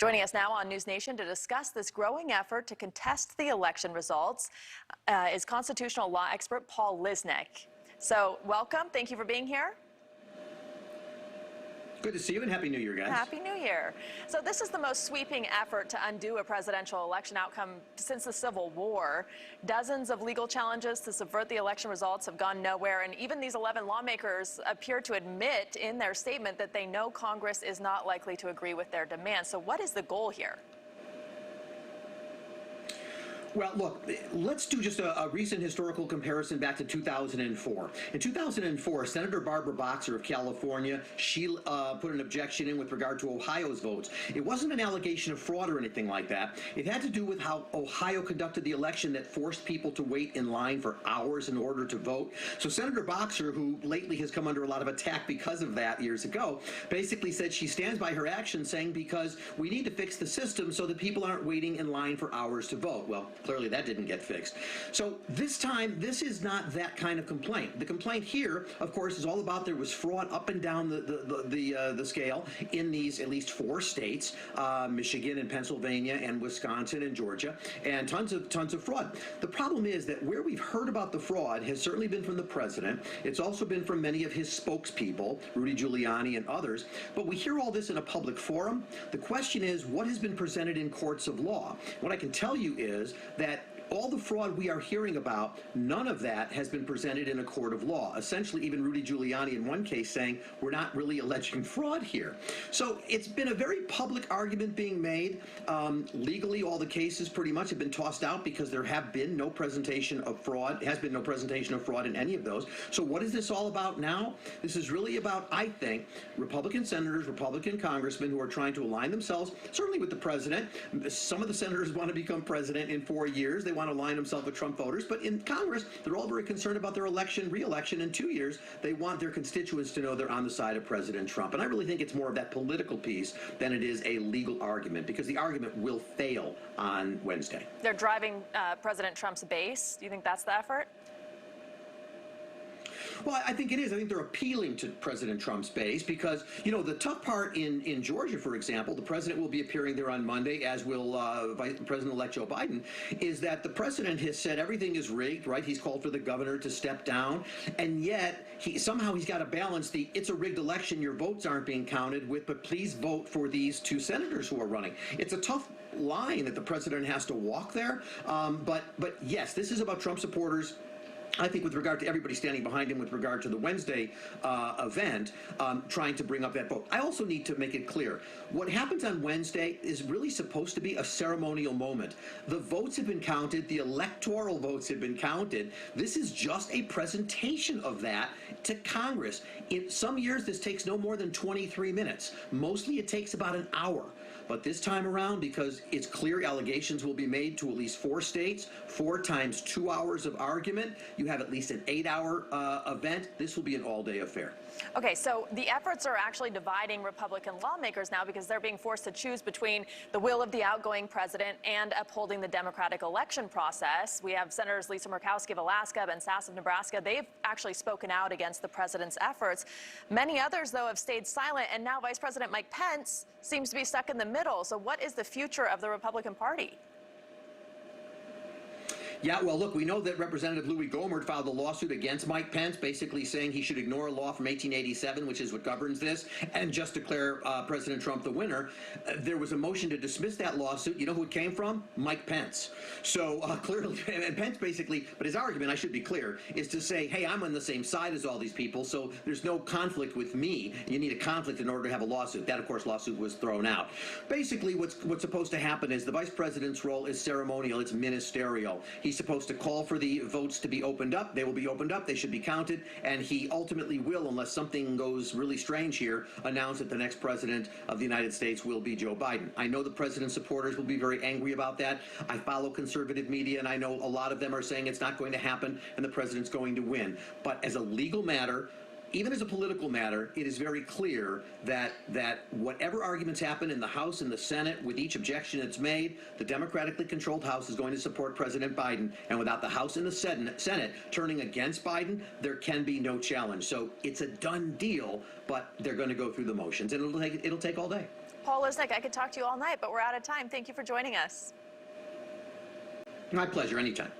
Joining us now on NewsNation to discuss this growing effort to contest the election results is constitutional law expert Paul Lisnek. So welcome. Thank you for being here. Good to see you and Happy New Year, guys. Happy New Year. So this is the most sweeping effort to undo a presidential election outcome since the Civil War. Dozens of legal challenges to subvert the election results have gone nowhere, and even these 11 lawmakers appear to admit in their statement that they know Congress is not likely to agree with their demands. So what is the goal here? Well, look, let's do just a recent historical comparison back to 2004. In 2004, Senator Barbara Boxer of California, she put an objection in with regard to Ohio's votes. It wasn't an allegation of fraud or anything like that. It had to do with how Ohio conducted the election that forced people to wait in line for hours in order to vote. So Senator Boxer, who lately has come under a lot of attack because of that years ago, basically said she stands by her action, saying because we need to fix the system so that people aren't waiting in line for hours to vote. Well, clearly that didn't get fixed. So this time, this is not that kind of complaint. The complaint here, of course, is all about there was fraud up and down the scale in these at least 4 states, Michigan and Pennsylvania and Wisconsin and Georgia, and tons of fraud. The problem is that where we've heard about the fraud has certainly been from the president. It's also been from many of his spokespeople, Rudy Giuliani and others. But we hear all this in a public forum. The question is, what has been presented in courts of law? What I can tell you is that all the fraud we are hearing about, none of that has been presented in a court of law. Essentially, even Rudy Giuliani in one case saying, we're not really alleging fraud here. So it's been a very public argument being made. Legally, all the cases pretty much have been tossed out because there have been no presentation of fraud, has been no presentation of fraud in any of those. So what is this all about now? This is really about, I think, Republican senators, Republican congressmen who are trying to align themselves, certainly with the president. Some of the senators want to become president in 4 years. They want to align themselves with Trump voters, but in Congress, they're all very concerned about their re-election in 2 years. They want their constituents to know they're on the side of President Trump. And I really think it's more of that political piece than it is a legal argument, because the argument will fail on Wednesday. They're driving President Trump's base. Do you think that's the effort? Well, I think it is. I think they're appealing to President Trump's base because, you know, the tough part in Georgia, for example, the president will be appearing there on Monday, as will Vice President-elect Joe Biden, is that the president has said everything is rigged, right? He's called for the governor to step down, and yet somehow he's got to balance the it's a rigged election, your votes aren't being counted with, but please vote for these 2 senators who are running. It's a tough line that the president has to walk there, but yes, this is about Trump supporters. I think with regard to everybody standing behind him with regard to the Wednesday event, trying to bring up that vote. I also need to make it clear, what happens on Wednesday is really supposed to be a ceremonial moment. The votes have been counted. The electoral votes have been counted. This is just a presentation of that to Congress. In some years, this takes no more than 23 minutes. Mostly it takes about an hour. But this time around, because it's clear allegations will be made to at least 4 states, 4 times 2 hours of argument, you have at least an 8-hour event. This will be an all-day affair. Okay, so the efforts are actually dividing Republican lawmakers now because they're being forced to choose between the will of the outgoing president and upholding the democratic election process. We have Senators Lisa Murkowski of Alaska, Ben Sasse of Nebraska. They've actually spoken out against the president's efforts. Many others, though, have stayed silent, and now Vice President Mike Pence seems to be stuck in the middle. So what is the future of the Republican Party? Yeah, well, look, we know that Representative Louis Gohmert filed a lawsuit against Mike Pence, basically saying he should ignore a law from 1887, which is what governs this, and just declare President Trump the winner. There was a motion to dismiss that lawsuit. You know who it came from? Mike Pence. So clearly, and Pence basically, but his argument, I should be clear, is to say, hey, I'm on the same side as all these people, so there's no conflict with me. You need a conflict in order to have a lawsuit. That, of course, lawsuit was thrown out. Basically, what's supposed to happen is the vice president's role is ceremonial. It's ministerial. He's supposed to call for the votes to be opened up. They will be opened up. They should be counted. And he ultimately will, unless something goes really strange here, announce that the next president of the United States will be Joe Biden. I know the president's supporters will be very angry about that. I follow conservative media, and I know a lot of them are saying it's not going to happen and the president's going to win. But as a legal matter, even as a political matter, it is very clear that whatever arguments happen in the House and the Senate, with each objection that's made, the democratically controlled House is going to support President Biden. And without the House and the Senate turning against Biden, there can be no challenge. So it's a done deal, but they're going to go through the motions, and it'll take all day. Paul Lisnek, I could talk to you all night, but we're out of time. Thank you for joining us. My pleasure, anytime.